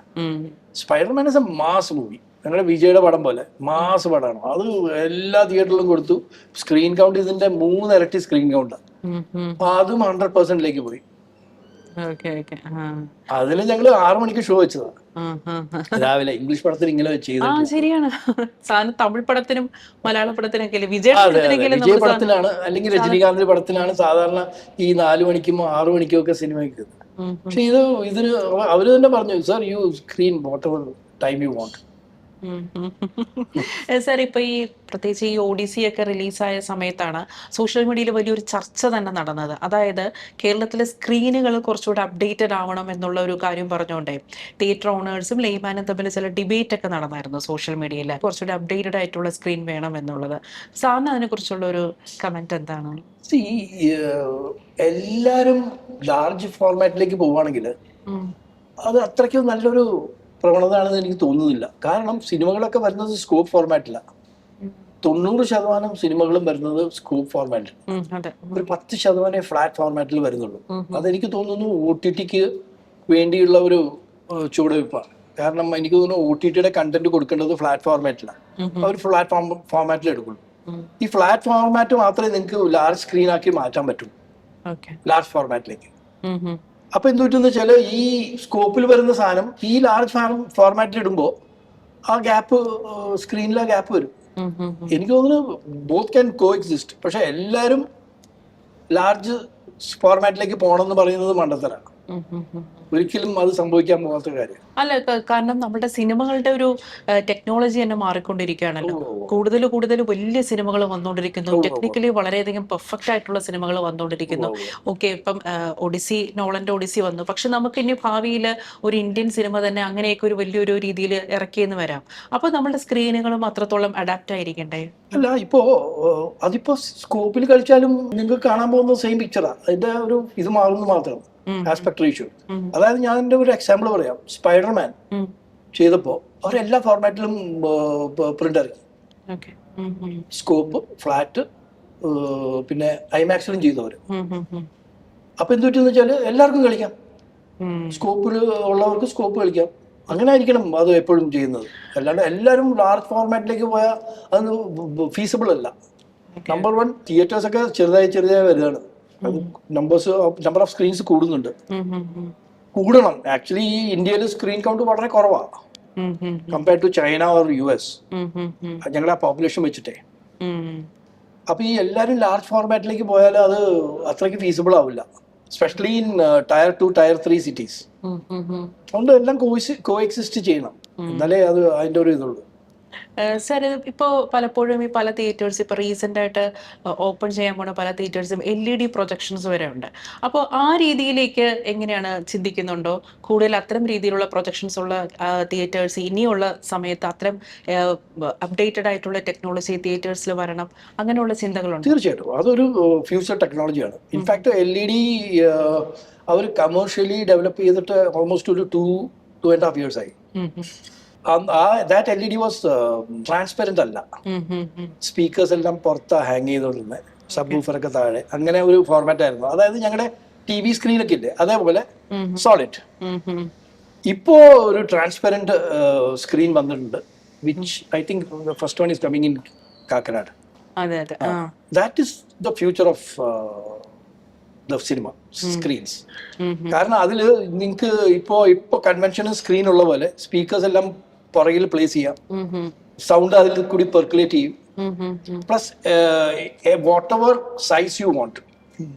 Spiderman is A mass movie. ഞങ്ങളുടെ വിജയുടെ പടം പോലെ മാസ് പടമാണ്. അത് എല്ലാ തിയേറ്ററിലും കൊടുത്തു. സ്ക്രീൻ കൗണ്ട് ഇതിന്റെ 3 ഇരട്ടി സ്ക്രീൻ കൗണ്ടാണ്. അപ്പൊ അതും 100%ലേക്ക് പോയി. അതിന് ഞങ്ങള് 6 മണിക്ക് ഷോ വെച്ചതാണ് രാവിലെ. ഇംഗ്ലീഷ് പടത്തിന് ഇങ്ങനെ ശരിയാണ്. തമിഴ് പടത്തിനും മലയാള പടത്തിനൊക്കെ വിജയ് പടത്തിലാണ് അല്ലെങ്കിൽ രജനീകാന്തിന്റെ പടത്തിലാണ് സാധാരണ ഈ 4 മണിക്കും 6 മണിക്കും ഒക്കെ സിനിമ വെക്കുന്നത്. പക്ഷെ ഇതിന് അവര് തന്നെ പറഞ്ഞു, sir you screen what ever time you want. Sir ഇപ്പൊ ഈ പ്രത്യേകിച്ച് ഈ ഒഡീസി ഒക്കെ റിലീസായ സമയത്താണ് സോഷ്യൽ മീഡിയയിൽ വലിയൊരു ചർച്ച തന്നെ നടന്നത്. അതായത് കേരളത്തിലെ സ്ക്രീനുകൾ കുറച്ചുകൂടെ അപ്ഡേറ്റഡ് ആവണം എന്നുള്ള ഒരു കാര്യം പറഞ്ഞുകൊണ്ടേ തിയേറ്റർ ഓണേഴ്സും ലെയ്മാനും തമ്മിൽ ചില ഡിബേറ്റ് ഒക്കെ നടന്നായിരുന്നു സോഷ്യൽ മീഡിയയിൽ. കുറച്ചുകൂടെ അപ്ഡേറ്റഡ് ആയിട്ടുള്ള സ്ക്രീൻ വേണം എന്നുള്ളത്. സാറിന് അതിനെ കുറിച്ചുള്ള ഒരു കമന്റ് എന്താണ്? എല്ലാരും ലാർജ് ഫോർമാറ്റിലേക്ക് പോവുകയാണെങ്കിൽ അത് അത്രയ്ക്കും നല്ലൊരു പ്രവണതയാണെന്ന് എനിക്ക് തോന്നുന്നില്ല. കാരണം സിനിമകളൊക്കെ വരുന്നത് സ്കോപ്പ് ഫോർമാറ്റിലാണ്. 90% സിനിമകളും വരുന്നത് സ്കോപ്പ് ഫോർമാറ്റിൽ. ഒരു 10% ഫ്ലാറ്റ് ഫോർമാറ്റിൽ വരുന്നുള്ളൂ. അതെനിക്ക് തോന്നുന്നു OTTക്ക് വേണ്ടിയുള്ള ഒരു ചുവടുവയ്പ്പാണ്. കാരണം എനിക്ക് തോന്നുന്നു OTTയുടെ കണ്ടന്റ് കൊടുക്കേണ്ടത് ഫ്ലാറ്റ് ഫോർമാറ്റിലാണ്. അവർ ഫ്ലാറ്റ് ഫോർമാറ്റിൽ എടുക്കുള്ളൂ. ഈ ഫ്ലാറ്റ് ഫോർമാറ്റ് മാത്രമേ നിങ്ങൾക്ക് ലാർജ് സ്ക്രീൻ ആക്കി മാറ്റാൻ പറ്റൂ, ലാർജ് ഫോർമാറ്റിലേക്ക്. അപ്പൊ എന്ത് പറ്റുന്ന വെച്ചാൽ ഈ സ്കോപ്പിൽ വരുന്ന സാധനം ഈ ലാർജ് ഫോർമാറ്റിൽ ഇടുമ്പോൾ ആ ഗ്യാപ്പ് സ്ക്രീനിൽ ആ ഗ്യാപ്പ് വരും. എനിക്ക് തോന്നുന്നു ബോത്ത് ക്യാൻ കോ എക്സിസ്റ്റ്. പക്ഷെ എല്ലാവരും ലാർജ് ഫോർമാറ്റിലേക്ക് പോകണമെന്ന് പറയുന്നത് മണ്ടത്തരാണ്. ഒരിക്കലും അത് സംഭവിക്കാൻ പോകാത്ത കാര്യം അല്ല. കാരണം നമ്മുടെ സിനിമകളുടെ ഒരു ടെക്നോളജി തന്നെ മാറിക്കൊണ്ടിരിക്കുകയാണല്ലോ. കൂടുതൽ വലിയ സിനിമകൾ വന്നുകൊണ്ടിരിക്കുന്നു. ടെക്നിക്കലി വളരെയധികം പെർഫെക്റ്റ് ആയിട്ടുള്ള സിനിമകൾ വന്നുകൊണ്ടിരിക്കുന്നു. ഓക്കെ, ഇപ്പം നോളന്റെ ഒഡിസി വന്നു. പക്ഷെ നമുക്ക് ഇനി ഭാവിയിൽ ഒരു ഇന്ത്യൻ സിനിമ തന്നെ അങ്ങനെയൊക്കെ ഒരു വലിയൊരു രീതിയിൽ ഇറക്കിയെന്ന് വരാം. അപ്പൊ നമ്മുടെ സ്ക്രീനുകളും അത്രത്തോളം അഡാപ്റ്റ് ആയിരിക്കണ്ടേ? അല്ല, അതിപ്പോ സ്കോപ്പിൽ കളിച്ചാലും നിങ്ങൾക്ക് കാണാൻ പോകുന്ന സെയിം പിക്ചറാണ്. അതിന്റെ ഒരു ഇത് മാറുന്നു മാത്രം, ആസ്പെക്ട് റേഷ്യോ. അതായത് ഞാൻ എൻ്റെ ഒരു എക്സാമ്പിൾ പറയാം. സ്പൈഡർമാൻ ചെയ്തപ്പോൾ അവരെല്ലാ ഫോർമാറ്റിലും പ്രിന്റ് ഇറക്കി. സ്കോപ്പ്, ഫ്ലാറ്റ്, പിന്നെ IMAX-ലും ചെയ്തവര്. അപ്പൊ എന്ത് പറ്റുന്ന വെച്ചാല് എല്ലാവർക്കും കളിക്കാം. സ്കോപ്പിൽ ഉള്ളവർക്ക് സ്കോപ്പ് കളിക്കാം. അങ്ങനെ ആയിരിക്കണം അത് എപ്പോഴും ചെയ്യുന്നത്. അല്ലാണ്ട് എല്ലാവരും ലാർജ് ഫോർമാറ്റിലേക്ക് പോയാൽ അത് ഫീസിബിൾ അല്ല. നമ്പർ 1, തിയേറ്റേഴ്സ് ഒക്കെ ചെറുതായി വരികയാണ്. നമ്പർ ഓഫ് സ്ക്രീൻസ് കൂടുന്നുണ്ട്. കൂടണം. ആക്ച്വലി ഈ ഇന്ത്യയിൽ സ്ക്രീൻ കൗണ്ട് വളരെ കുറവാണ് compared to China or US. ഞങ്ങളുടെ പോപ്പുലേഷൻ വെച്ചിട്ടേ. അപ്പൊ ഈ എല്ലാവരും ലാർജ് ഫോർമാറ്റിലേക്ക് പോയാൽ അത് അത്രയ്ക്ക് ഫീസിബിൾ ആവില്ല, especially in Tier 2, Tier 3 cities. അതുകൊണ്ട് എല്ലാം കോ എക്സിസ്റ്റ് ചെയ്യണം. എന്നാലേ അത് അതിൻ്റെ ഒരു ഇതുള്ളൂ. സാർ ഇപ്പോൾ പലപ്പോഴും ഈ പല തിയേറ്റേഴ്സ് ഇപ്പോൾ റീസെൻ്റ് ആയിട്ട് ഓപ്പൺ ചെയ്യാൻ പോണ പല തിയേറ്റേഴ്സും LED പ്രൊജക്ഷൻസ് വരെ ഉണ്ട്. അപ്പോൾ ആ രീതിയിലേക്ക് എങ്ങനെയാണ് ചിന്തിക്കുന്നുണ്ടോ? കൂടുതൽ അത്തരം രീതിയിലുള്ള പ്രൊജക്ഷൻസ് ഉള്ള തിയേറ്റേഴ്സ് ഇനിയുള്ള സമയത്ത് അത്തരം അപ്ഡേറ്റഡ് ആയിട്ടുള്ള ടെക്നോളജി തിയേറ്റേഴ്സിൽ വരണം, അങ്ങനെയുള്ള ചിന്തകളുണ്ട്? തീർച്ചയായിട്ടും അതൊരു ഫ്യൂച്ചർ ടെക്നോളജിയാണ്. ഇൻഫാക്ട് LED അവർ കമേഴ്ഷ്യലി ഡെവലപ്പ് ചെയ്തിട്ട് ഓൾമോസ്റ്റ് ഒരു 2.5 years ആയി. ദാറ്റ് LED വാസ് ട്രാൻസ്പെറന്റ് അല്ല, സ്പീക്കേഴ്സ് എല്ലാം പുറത്താ ഹാങ് ചെയ്തോണ്ടിരുന്നത്, സബ് വൂഫറൊക്കെ താഴെ, അങ്ങനെ ഒരു ഫോർമാറ്റ് ആയിരുന്നു. അതായത് ഞങ്ങളുടെ TV സ്ക്രീനൊക്കെ ഇല്ലേ അതേപോലെ സോളിഡ്. ഇപ്പോ ഒരു ട്രാൻസ്പെറന്റ് സ്ക്രീൻ വന്നിട്ടുണ്ട്, which I think first one is coming in Kakkanad. That is the future of the cinema screens. കാരണം അതിൽ നിങ്ങൾക്ക് ഇപ്പോ കൺവെൻഷണൽ സ്ക്രീൻ ഉള്ള പോലെ സ്പീക്കേഴ്സ് എല്ലാം പുറകിൽ പ്ലേസ് ചെയ്യാം, സൗണ്ട് അതിൽ കൂടി പെർക്കുലേറ്റ് ചെയ്യും. Plus whatever size you want,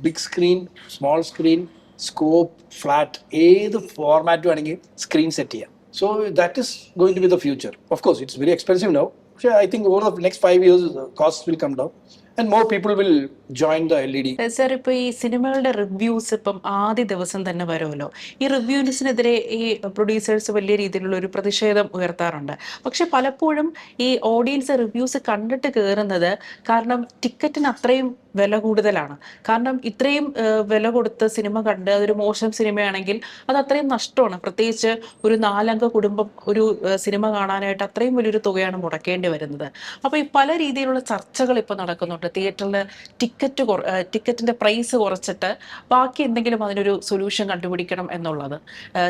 big screen, small screen, scope, flat, ഏത് ഫോർമാറ്റ് വേണമെങ്കിൽ സ്ക്രീൻ സെറ്റ് ചെയ്യാം. So that is going to be the future. Of course it's very expensive now, പക്ഷേ I think over the next 5 years cost will come down and more people will join the LED. Sir ഇപ്പോൾ ഈ സിനിമകളുടെ റിവ്യൂസ് ഇപ്പം ആദ്യ ദിവസം തന്നെ വരുമല്ലോ, ഈ റിവ്യൂസിനെതിരെ ഈ പ്രൊഡ്യൂസേഴ്സ് വലിയ രീതിയിലുള്ള ഒരു പ്രതിഷേധം ഉയർത്താറുണ്ട്. പക്ഷെ പലപ്പോഴും ഈ ഓഡിയൻസ് റിവ്യൂസ് കണ്ടിട്ട് കയറുന്നത് കാരണം ടിക്കറ്റിന് അത്രയും വില കൂടുതലാണ്. കാരണം ഇത്രയും വില കൊടുത്ത് സിനിമ കണ്ട് അതൊരു മോശം സിനിമയാണെങ്കിൽ അത് അത്രയും നഷ്ടമാണ്. പ്രത്യേകിച്ച് ഒരു 4 അംഗ കുടുംബം ഒരു സിനിമ കാണാനായിട്ട് അത്രയും വലിയൊരു തുകയാണ് മുടക്കേണ്ടി വരുന്നത്. അപ്പോൾ ഈ പല രീതിയിലുള്ള ചർച്ചകൾ ഇപ്പോൾ നടക്കുന്നുണ്ട്. തിയേറ്ററിൽ ടിക്കറ്റിന്റെ പ്രൈസ് കുറച്ചിട്ട് ബാക്കി എന്തെങ്കിലും അതിനൊരു സൊല്യൂഷൻ കണ്ടുപിടിക്കണം എന്നുള്ളത്,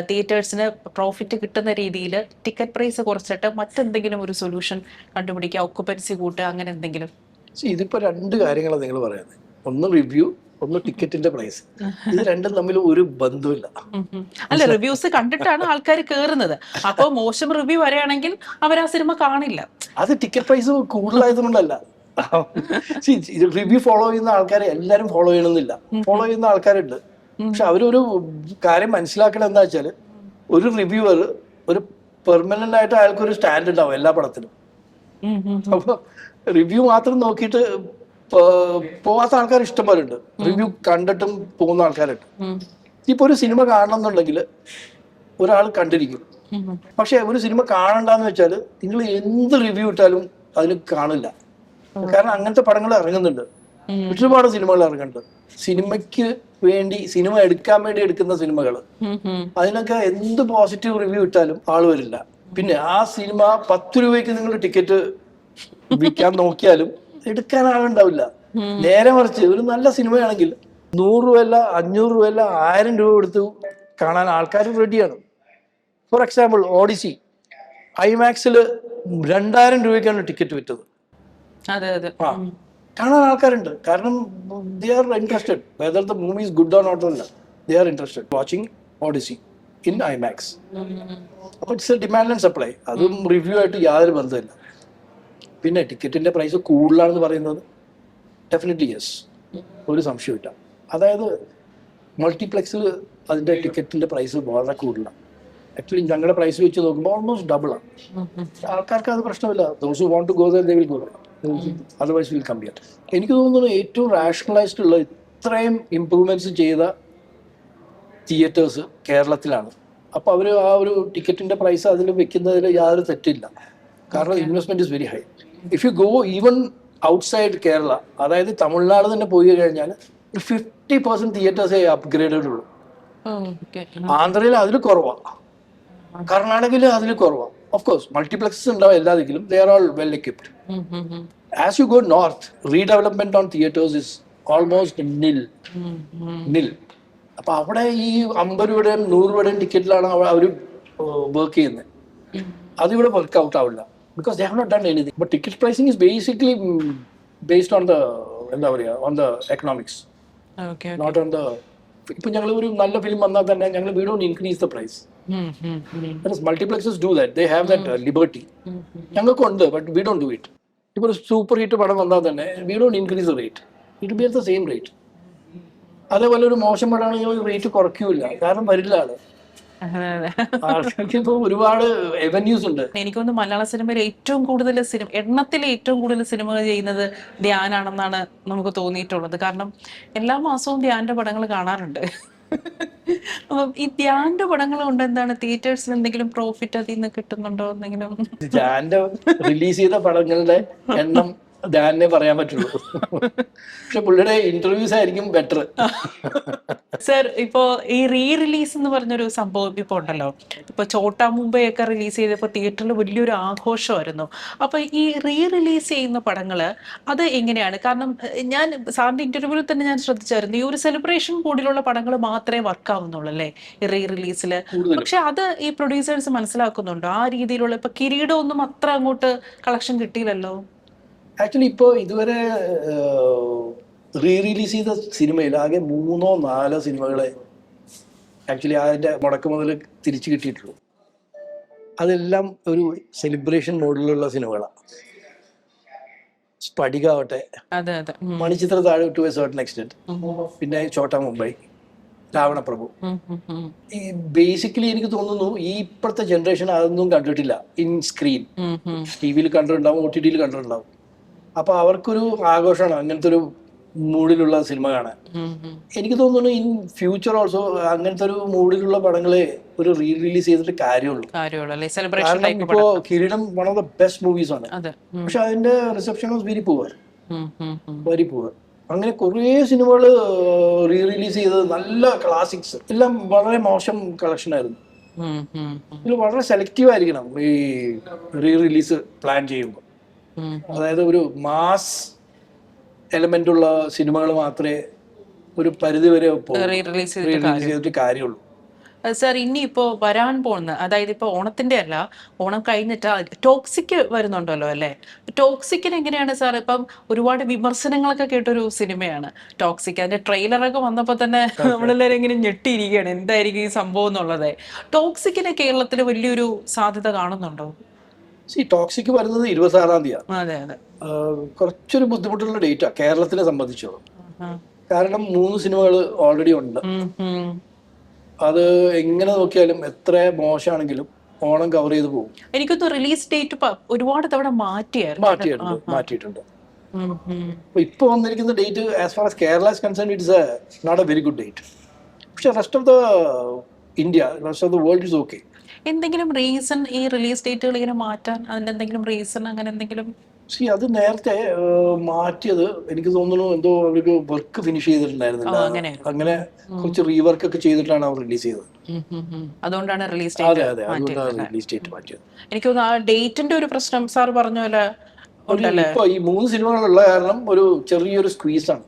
തിയേറ്റേഴ്സിന് പ്രോഫിറ്റ് കിട്ടുന്ന രീതിയിൽ ടിക്കറ്റ് പ്രൈസ് കുറച്ചിട്ട് മറ്റെന്തെങ്കിലും ഒരു സൊല്യൂഷൻ കണ്ടുപിടിക്കുക, ഒക്കുപ്പൻസി കൂട്ടുക, അങ്ങനെ എന്തെങ്കിലും. ഇതിപ്പോ 2 കാര്യങ്ങളാണ് നിങ്ങൾ പറയുന്നത്. ഒന്ന് റിവ്യൂ, ഒന്ന് ടിക്കറ്റിന്റെ പ്രൈസ്. ഇത് രണ്ടും തമ്മിൽ ഒരു ബന്ധമില്ല. അല്ല, റിവ്യൂസ് കണ്ടിട്ടാണ് ആൾക്കാർ കേറുന്നത്. അപ്പൊ മോശം റിവ്യൂ വരികയാണെങ്കിൽ അവർ ആ സിനിമ കാണില്ല. അത് ടിക്കറ്റ് പ്രൈസ് കൂടുതലായതുകൊണ്ടല്ല. റിവ്യൂ ഫോളോ ചെയ്യുന്ന ആൾക്കാരെ എല്ലാരും ഫോളോ ചെയ്യണമെന്നില്ല, ഫോളോ ചെയ്യുന്ന ആൾക്കാരുണ്ട്. പക്ഷെ അവരൊരു കാര്യം മനസ്സിലാക്കണം എന്താ വെച്ചാല്, ഒരു റിവ്യൂവർ ഒരു പെർമനന്റ് ആയിട്ട് അയാൾക്കൊരു സ്റ്റാൻഡ് ഉണ്ടാവും എല്ലാ പടത്തിനും. അപ്പൊ റിവ്യൂ മാത്രം നോക്കിയിട്ട് പോവാത്ത ആൾക്കാർ ഇഷ്ടംപോലെ ഉണ്ട്, റിവ്യൂ കണ്ടിട്ടും പോകുന്ന ആൾക്കാരുണ്ട്. ഇപ്പൊ ഒരു സിനിമ കാണണം എന്നുണ്ടെങ്കിൽ ഒരാൾ കണ്ടിരിക്കും, പക്ഷെ ഒരു സിനിമ കാണണ്ടെന്ന് വെച്ചാൽ നിങ്ങൾ എന്ത് റിവ്യൂ ഇട്ടാലും അതിന് കാണില്ല. കാരണം അങ്ങനത്തെ പടങ്ങൾ ഇറങ്ങുന്നുണ്ട്, ഒരുപാട് സിനിമകൾ ഇറങ്ങുന്നുണ്ട്. സിനിമയ്ക്ക് വേണ്ടി, സിനിമ എടുക്കാൻ വേണ്ടി എടുക്കുന്ന സിനിമകൾ, അതിനൊക്കെ എന്ത് പോസിറ്റീവ് റിവ്യൂ ഇട്ടാലും ആള് വരില്ല. പിന്നെ ആ സിനിമ 10 രൂപയ്ക്ക് നിങ്ങൾ ടിക്കറ്റ് വിൽക്കാൻ നോക്കിയാലും എടുക്കാൻ ആളുണ്ടാവില്ല. നേരെ മറിച്ച് ഒരു നല്ല സിനിമയാണെങ്കിൽ 100 രൂപയല്ല, 500 രൂപയല്ല, 1000 രൂപ കൊടുത്ത് കാണാൻ ആൾക്കാർ റെഡിയാണ്. ഫോർ എക്സാമ്പിൾ ഓഡിസി ഐമാക്സിൽ 2000 രൂപയ്ക്കാണ് ടിക്കറ്റ് വിറ്റത്. കാണാൻ ആൾക്കാരുണ്ട്, കാരണം they are interested whether the movie is good or not അല്ല, they are interested watching Odyssey in IMAX. അപ്പോൾ it's a demand and supply. അതും റിവ്യൂ ആയിട്ട് യാതൊരു ബന്ധമില്ല. പിന്നെ ടിക്കറ്റിന്റെ പ്രൈസ് കൂടുതലാണെന്ന് പറയുന്നത് ഡെഫിനറ്റ്ലി യെസ്, ഒരു സംശയമില്ല. അതായത് മൾട്ടിപ്ലെക്സിൽ അതിന്റെ ടിക്കറ്റിന്റെ പ്രൈസ് വളരെ കൂടുതലാണ്. ആക്ച്വലി ഞങ്ങളുടെ പ്രൈസ് വെച്ച് നോക്കുമ്പോൾ ഓൾമോസ്റ്റ് ഡബിളാണ്. ആൾക്കാർക്ക് അത് പ്രശ്നമില്ല. Those who want to go there they will go, otherwise will come here. എനിക്ക് തോന്നുന്നു ഏറ്റവും റാഷണലൈസ്ഡ് ഉള്ള, ഇത്രയും ഇംപ്രൂവ്മെന്റ്സ് ചെയ്ത തിയേറ്റേഴ്സ് കേരളത്തിലാണ്. അപ്പോൾ അവർ ആ ഒരു ടിക്കറ്റിന്റെ പ്രൈസ് അതിൽ വെക്കുന്നതിൽ യാതൊരു തെറ്റില്ല. കാരണം investment is very high. If you go even outside Kerala, അതായത് തമിഴ്നാട് തന്നെ പോയി കഴിഞ്ഞാൽ 50% തിയേറ്റേഴ്സേ അപ്ഗ്രേഡഡ് ഉള്ളൂ. ആന്ധ്രയിൽ അതിൽ കുറവാണ്, കർണാടകയിൽ അതിൽ കുറവാണ്. ഓഫ് കോഴ്സ് മൾട്ടിപ്ലക്സസ് ഉണ്ടാവും എല്ലാ ദിക്കിലും, they are all well equipped. As you go north, redevelopment on theatres is almost nil. അപ്പൊ അവിടെ ഈ 50 രൂപയുടെയും 100 രൂപയുടെയും ടിക്കറ്റിലാണ് അവർ വർക്ക് ചെയ്യുന്നത്. അതിവിടെ വർക്ക് ഔട്ട് ആവില്ല, because they have not done anything. But ticket pricing is basically based on the, എന്താ പറയുക, on the economics, not on the. ഇപ്പൊ ഞങ്ങൾ ഒരു നല്ല ഫിലിം വന്നാൽ തന്നെ ഞങ്ങൾ we don't increase the price. Because multiplexes do that, they have that liberty. ഞങ്ങൾക്കുണ്ട്, but we don't do it. ഇപ്പൊ ഒരു സൂപ്പർ ഹിറ്റ് പടം വന്നാൽ തന്നെ we don't increase the rate, it will be at the same rate. അതേപോലെ ഒരു മോശം പടമാണെങ്കിൽ റേറ്റ് കുറയ്ക്കൂല, കാരണം വരില്ല ആള്. ആൾക്കാർക്ക് ഇപ്പോൾ ഒരുപാട് അവന്യൂസ് ഉണ്ട്. എനിക്കൊന്ന് മലയാള സിനിമയിൽ ഏറ്റവും കൂടുതൽ എണ്ണത്തിൽ ഏറ്റവും കൂടുതൽ സിനിമകൾ ചെയ്യുന്നത് ധ്യാനാണെന്നാണ് നമുക്ക് തോന്നിയിട്ടുള്ളത്. കാരണം എല്ലാ മാസവും ധ്യാന്റെ പടങ്ങൾ കാണാറുണ്ട്. അപ്പം ഈ ധ്യാന്റെ പടങ്ങൾ കൊണ്ട് എന്താണ് തിയേറ്റേഴ്സിൽ എന്തെങ്കിലും പ്രോഫിറ്റ് അതിൽ നിന്ന് കിട്ടുന്നുണ്ടോ എന്തെങ്കിലും? ധ്യാന്റെ റിലീസ് ചെയ്ത പടങ്ങളുടെ എണ്ണം ധ്യാനെ പറയാൻ പറ്റുള്ളൂ. പക്ഷെ പുള്ളിയുടെ ഇന്റർവ്യൂസ് ആയിരിക്കും ബെറ്റർ. സർ, ഇപ്പോ ഈ റിലീസ് എന്ന് പറഞ്ഞൊരു സംഭവം ഇപ്പൊ ഉണ്ടല്ലോ. ഇപ്പൊ ചോട്ടാ മുംബൈ ഒക്കെ റിലീസ് ചെയ്തപ്പോൾ തിയേറ്ററിൽ വലിയൊരു ആഘോഷമായിരുന്നു. അപ്പൊ ഈ റിലീസ് ചെയ്യുന്ന പടങ്ങള് അത് എങ്ങനെയാണ്? കാരണം ഞാൻ സാറിന്റെ ഇന്റർവ്യൂവിൽ തന്നെ ഞാൻ ശ്രദ്ധിച്ചായിരുന്നു, ഈ ഒരു സെലിബ്രേഷൻ മൂഡിലുള്ള പടങ്ങൾ മാത്രമേ വർക്ക് ആവുന്നുള്ളൂ അല്ലേ ഈ റിലീസില്. പക്ഷെ അത് ഈ പ്രൊഡ്യൂസേഴ്സ് മനസ്സിലാക്കുന്നുണ്ടോ? ആ രീതിയിലുള്ള ഇപ്പൊ കിരീടം ഒന്നും അത്ര അങ്ങോട്ട് കളക്ഷൻ കിട്ടിയില്ലല്ലോ. ആക്ച്വലി ഇപ്പോൾ ഇതുവരെ റിലീസ് ചെയ്ത സിനിമയിൽ ആകെ 3-4 സിനിമകളെ ആക്ച്വലി അതിൻ്റെ മുടക്ക് മുതൽ തിരിച്ചു കിട്ടിയിട്ടുള്ളൂ. അതെല്ലാം ഒരു സെലിബ്രേഷൻ മോഡിലുള്ള സിനിമകളാണ്. സ്ഫടികാവട്ടെ, അതെ അതെ, മണിച്ചിത്ര താഴെ ടു എ സർട്ടൻ എക്സ്റ്റെന്റ്, പിന്നെ ചോട്ടാ മുംബൈ, രാവണപ്രഭു. ഈ ബേസിക്കലി എനിക്ക് തോന്നുന്നു ഈ ഇപ്പോഴത്തെ ജനറേഷൻ അതൊന്നും കണ്ടിട്ടില്ല. ഇൻ സ്ക്രീൻ ടി വിയിൽ കണ്ടിട്ടുണ്ടാവും, OTT കണ്ടിട്ടുണ്ടാവും. അപ്പൊ അവർക്കൊരു ആഘോഷമാണ് അങ്ങനത്തെ ഒരു മൂഡിലുള്ള സിനിമ കാണാൻ. എനിക്ക് തോന്നുന്നു ഇൻ ഫ്യൂച്ചർ ഓൾസോ അങ്ങനത്തെ ഒരു മൂഡിലുള്ള പടങ്ങളെ ഒരു റിലീസ് ചെയ്തിട്ട് കാര്യമുള്ളൂ. കാരണം ഇപ്പോ കിരീടം one of the best movies ആണ്, പക്ഷെ അതിന്റെ reception was very poor, very poor. അങ്ങനെ കുറേ സിനിമകൾ റിലീസ് ചെയ്തത് നല്ല ക്ലാസിക്സ് എല്ലാം വളരെ മോശം കളക്ഷൻ ആയിരുന്നു. ഇതിൽ വളരെ സെലക്റ്റീവ് ആയിരിക്കണം ഈ റിലീസ് പ്ലാൻ ചെയ്യുമ്പോൾ. അതായത് ഒരു മാസ് എലമെന്റ് ഉള്ള സിനിമകൾ മാത്രമേ ഒരു പരിധി വരെ റിലീസ് ചെയ്തിട്ട് കാര്യമുള്ളൂ. സർ, ഇനിയിപ്പോ വരാൻ പോകുന്ന, അതായത് ഇപ്പൊ ഓണത്തിന്റെ അല്ല, ഓണം കഴിഞ്ഞിട്ട് ടോക്സിക് വരുന്നുണ്ടല്ലോ അല്ലെ? ടോക്സിക്കിന് എങ്ങനെയാണ് സാർ? ഇപ്പം ഒരുപാട് വിമർശനങ്ങളൊക്കെ കേട്ടൊരു സിനിമയാണ് ടോക്സിക്. അതിന്റെ ട്രെയിലറൊക്കെ വന്നപ്പോ തന്നെ നമ്മളെല്ലാവരും ഇങ്ങനെ ഞെട്ടിയിരിക്കുകയാണ് എന്തായിരിക്കും ഈ സംഭവം എന്നുള്ളത്. ടോക്സിക്കിന് കേരളത്തിൽ വലിയൊരു സാധ്യത കാണുന്നുണ്ടോ? ടോക്സിക് വരുന്നത് 26-ാം തീയതി. അതെ അതെ, കുറച്ചൊരു ബുദ്ധിമുട്ടുള്ള ഡേറ്റാ കേരളത്തിനെ സംബന്ധിച്ചോളം. കാരണം 3 സിനിമകൾ ഓൾറെഡി ഉണ്ട്. അത് എങ്ങനെ നോക്കിയാലും എത്ര മോശമാണെങ്കിലും ഓണം കവർ ചെയ്ത് പോകും. എനിക്കൊന്ന് റിലീസ് ഡേറ്റ് ഒരുപാട് തവണ മാറ്റിയിട്ടുണ്ട്. ഇപ്പൊ വന്നിരിക്കുന്ന date as far as Kerala is concerned it's not a very good date. പക്ഷെ rest of the India, rest of the world is okay. എന്തെങ്കിലും റീസൺ ഈ റിലീസ് ഡേറ്റുകൾ ഇങ്ങനെ മാറ്റാൻ? അതിന്റെ എന്തെങ്കിലും റീസൺ അങ്ങനെ എന്തെങ്കിലും? അത് നേരത്തെ മാറ്റിയത് എനിക്ക് തോന്നുന്നു എന്തോ അവർക്ക് വർക്ക് ഫിനിഷ് ചെയ്തിട്ടുണ്ടായിരുന്നില്ല. അങ്ങനെ കുറച്ച് റീവർക്ക് ഒക്കെ ചെയ്തിട്ടാണ് അവർ റിലീസ് ചെയ്തത്. അതുകൊണ്ടാണ് റിലീസ് ഡേറ്റ് മാറ്റിയത്. എനിക്ക് തോന്നുന്നു ആ ഡേറ്റിന്റെ ഒരു പ്രശ്നം സാർ പറഞ്ഞ പോലെ. ഇപ്പൊ ഈ 3 സിനിമകളുള്ള കാരണം ഒരു ചെറിയൊരു സ്ക്വീസ് ആണ്.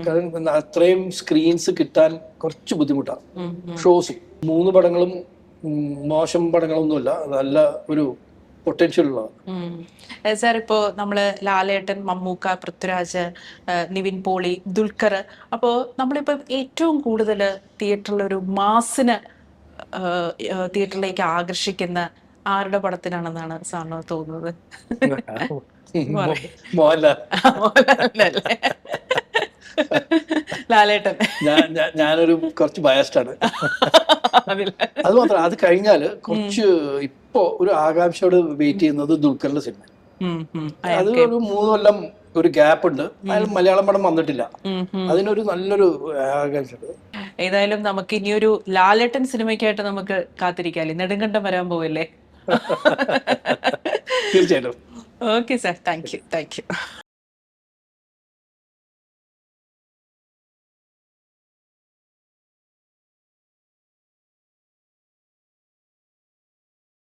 കാരണം അത്രയും സ്ക്രീൻസ് കിട്ടാൻ കുറച്ച് ബുദ്ധിമുട്ടാണ്. ഷോസ് 3 പടങ്ങളും മോശം പടങ്ങളൊന്നുമില്ല, നല്ല ഒരു പൊട്ടൻഷ്യൽ ഉള്ളതാണ്. സാർ, ഇപ്പോൾ നമ്മള് ലാലേട്ടൻ, മമ്മൂക്ക, പൃഥ്വിരാജ്, നിവിൻ പോളി, ദുൽഖർ, അപ്പോൾ നമ്മളിപ്പോൾ ഏറ്റവും കൂടുതൽ തിയേറ്ററിലൊരു മാസിന് തിയേറ്ററിലേക്ക് ആകർഷിക്കുന്ന ആരുടെ പടത്തിനാണെന്നാണ് സാറിന് തോന്നുന്നത്? ലാലേട്ടൻ. ഞാനൊരു കുറച്ച് ബയസ്ഡാണ്. അത് മാത്രം, അത് കഴിഞ്ഞാല് കുറച്ച് ഇപ്പോ ഒരു ആകാംക്ഷയോട് വെയിറ്റ് ചെയ്യുന്നത് ദുൽഖറിന്റെ സിനിമ. അത് ഒരു 3 കൊല്ലം ഒരു ഗ്യാപ്പ് ഉണ്ട്, അതിൽ മലയാളം പടം വന്നിട്ടില്ല. അതിനൊരു നല്ലൊരു ആകാംക്ഷ. ഏതായാലും നമുക്ക് ഇനിയൊരു ലാലേട്ടൻ സിനിമയ്ക്കായിട്ട് നമുക്ക് കാത്തിരിക്കാല്ലേ? നെടുങ്കണ്ടം വരാൻ പോവല്ലേ? തീർച്ചയായിട്ടും. Okay sir, thank you.